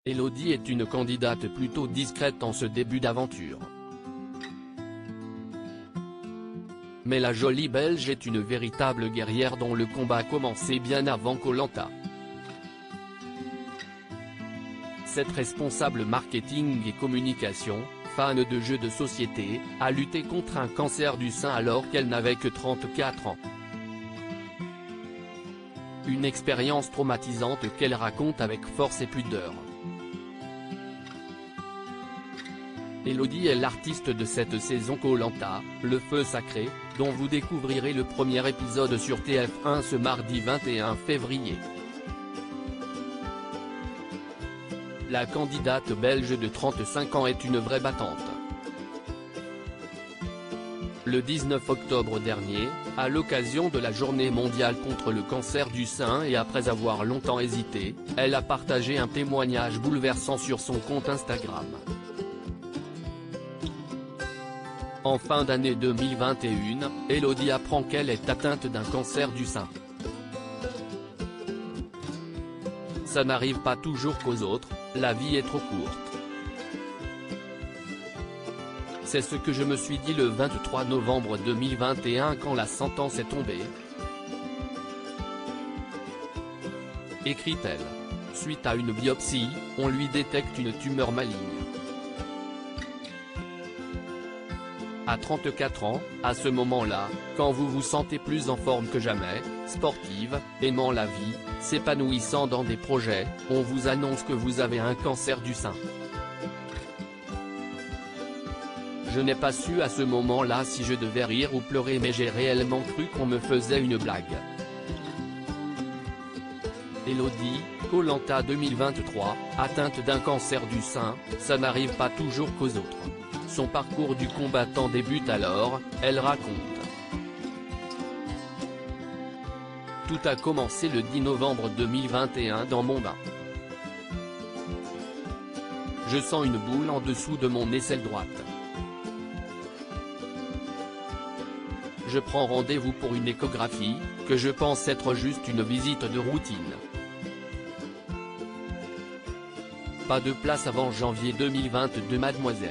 Elodie est une candidate plutôt discrète en ce début d'aventure. Mais la jolie Belge est une véritable guerrière dont le combat a commencé bien avant Koh Lanta. Cette responsable marketing et communication, fan de jeux de société, a lutté contre un cancer du sein alors qu'elle n'avait que 34 ans. Une expérience traumatisante qu'elle raconte avec force et pudeur. Elodie est l'artiste de cette saison Koh Lanta, le feu sacré, dont vous découvrirez le premier épisode sur TF1 ce mardi 21 février. La candidate belge de 35 ans est une vraie battante. Le 19 octobre dernier, à l'occasion de la Journée mondiale contre le cancer du sein et après avoir longtemps hésité, elle a partagé un témoignage bouleversant sur son compte Instagram. En fin d'année 2021, Elodie apprend qu'elle est atteinte d'un cancer du sein. Ça n'arrive pas toujours qu'aux autres, la vie est trop courte. C'est ce que je me suis dit le 23 novembre 2021 quand la sentence est tombée. Écrit-elle. Suite à une biopsie, on lui détecte une tumeur maligne. À 34 ans, à ce moment-là, quand vous vous sentez plus en forme que jamais, sportive, aimant la vie, s'épanouissant dans des projets, on vous annonce que vous avez un cancer du sein. Je n'ai pas su à ce moment-là si je devais rire ou pleurer mais j'ai réellement cru qu'on me faisait une blague. Elodie, Koh Lanta 2023, atteinte d'un cancer du sein, ça n'arrive pas toujours qu'aux autres. Son parcours du combattant débute alors, elle raconte. Tout a commencé le 10 novembre 2021 dans mon bain. Je sens une boule en dessous de mon aisselle droite. Je prends rendez-vous pour une échographie, que je pense être juste une visite de routine. Pas de place avant janvier 2022 mademoiselle.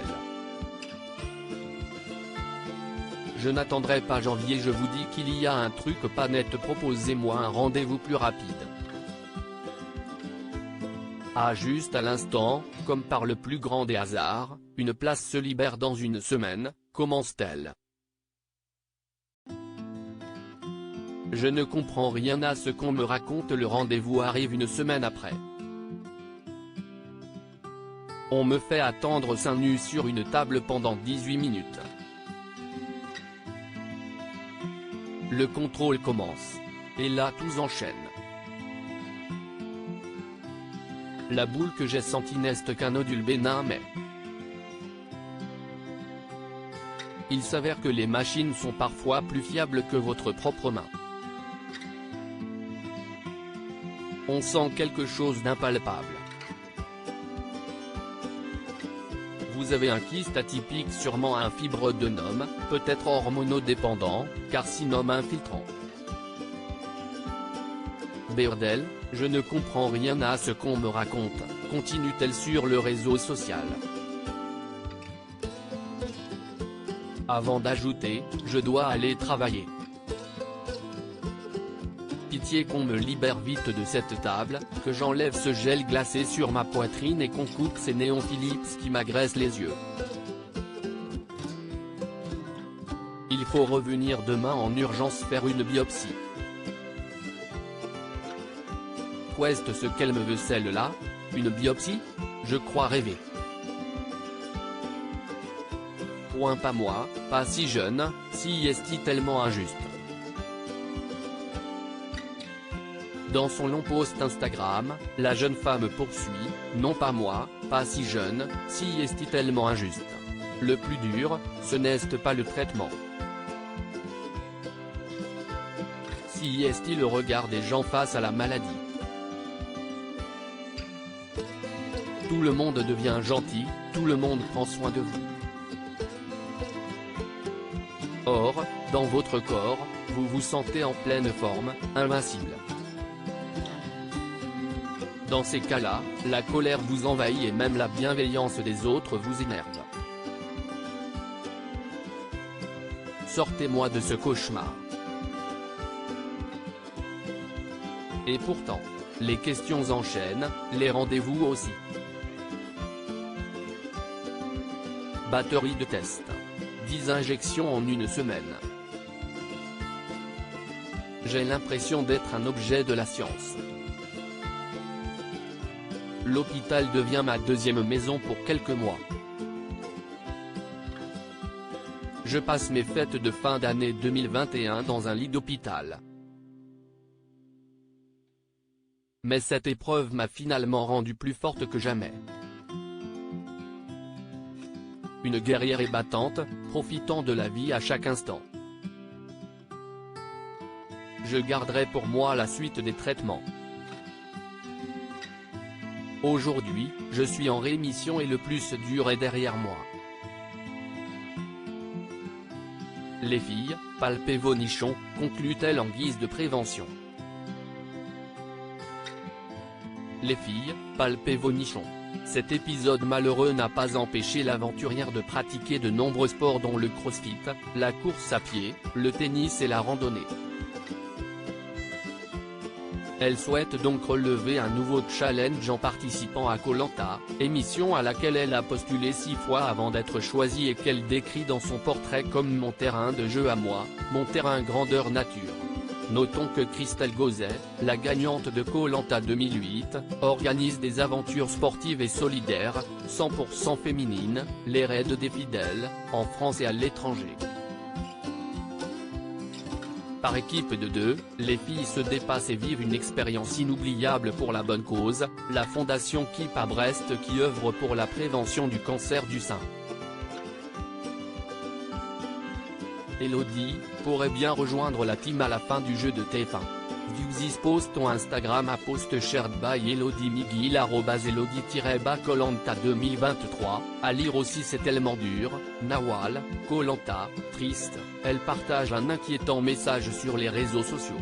Je n'attendrai pas janvier, je vous dis qu'il y a un truc pas net, proposez-moi un rendez-vous plus rapide. Ah, juste à l'instant, comme par le plus grand des hasards, une place se libère dans une semaine, commence-t-elle. Je ne comprends rien à ce qu'on me raconte, le rendez-vous arrive une semaine après. On me fait attendre seins nus sur une table pendant 18 minutes. Le contrôle commence. Et là tout s'enchaîne. La boule que j'ai sentie n'est qu'un nodule bénin mais... Il s'avère que les machines sont parfois plus fiables que votre propre main. On sent quelque chose d'impalpable. Vous avez un kyste atypique, sûrement un fibroadenome, peut-être hormonodépendant, carcinome infiltrant. Bordel, je ne comprends rien à ce qu'on me raconte, continue-t-elle sur le réseau social. Avant d'ajouter, je dois aller travailler. Pitié qu'on me libère vite de cette table, que j'enlève ce gel glacé sur ma poitrine et qu'on coupe ces néons Philips qui m'agressent les yeux. Il faut revenir demain en urgence faire une biopsie. Qu'est-ce ce qu'elle me veut celle-là? Une biopsie? Je crois rêver. Point pas moi, pas si jeune, si est-il tellement injuste. Dans son long post Instagram, la jeune femme poursuit, non pas moi, pas si jeune, si est-il tellement injuste. Le plus dur, ce n'est pas le traitement. Si est-il le regard des gens face à la maladie. Tout le monde devient gentil, tout le monde prend soin de vous. Or, dans votre corps, vous vous sentez en pleine forme, invincible. Dans ces cas-là, la colère vous envahit et même la bienveillance des autres vous énerve. Sortez-moi de ce cauchemar. Et pourtant, les questions enchaînent, les rendez-vous aussi. Batterie de test. 10 injections en une semaine. J'ai l'impression d'être un objet de la science. L'hôpital devient ma deuxième maison pour quelques mois. Je passe mes fêtes de fin d'année 2021 dans un lit d'hôpital. Mais cette épreuve m'a finalement rendu plus forte que jamais. Une guerrière et battante, profitant de la vie à chaque instant. Je garderai pour moi la suite des traitements. Aujourd'hui, je suis en rémission et le plus dur est derrière moi. Les filles, palpez vos nichons, conclut-elle en guise de prévention. Les filles, palpez vos nichons. Cet épisode malheureux n'a pas empêché l'aventurière de pratiquer de nombreux sports dont le crossfit, la course à pied, le tennis et la randonnée. Elle souhaite donc relever un nouveau challenge en participant à Koh-Lanta, émission à laquelle elle a postulé 6 fois avant d'être choisie et qu'elle décrit dans son portrait comme « mon terrain de jeu à moi, mon terrain grandeur nature ». Notons que Christelle Gauzet, la gagnante de Koh-Lanta 2008, organise des aventures sportives et solidaires, 100% féminines, les raids des fidèles, en France et à l'étranger. Par équipe de 2, les filles se dépassent et vivent une expérience inoubliable pour la bonne cause, la fondation KIP à Brest qui œuvre pour la prévention du cancer du sein. Elodie pourrait bien rejoindre la team à la fin du jeu de TF1. View this post on Instagram à post shared by Elodie Miguel @Elodie-Koh-Lanta 2023, à lire aussi C'est tellement dur, Nawal, Koh-Lanta, triste, elle partage un inquiétant message sur les réseaux sociaux.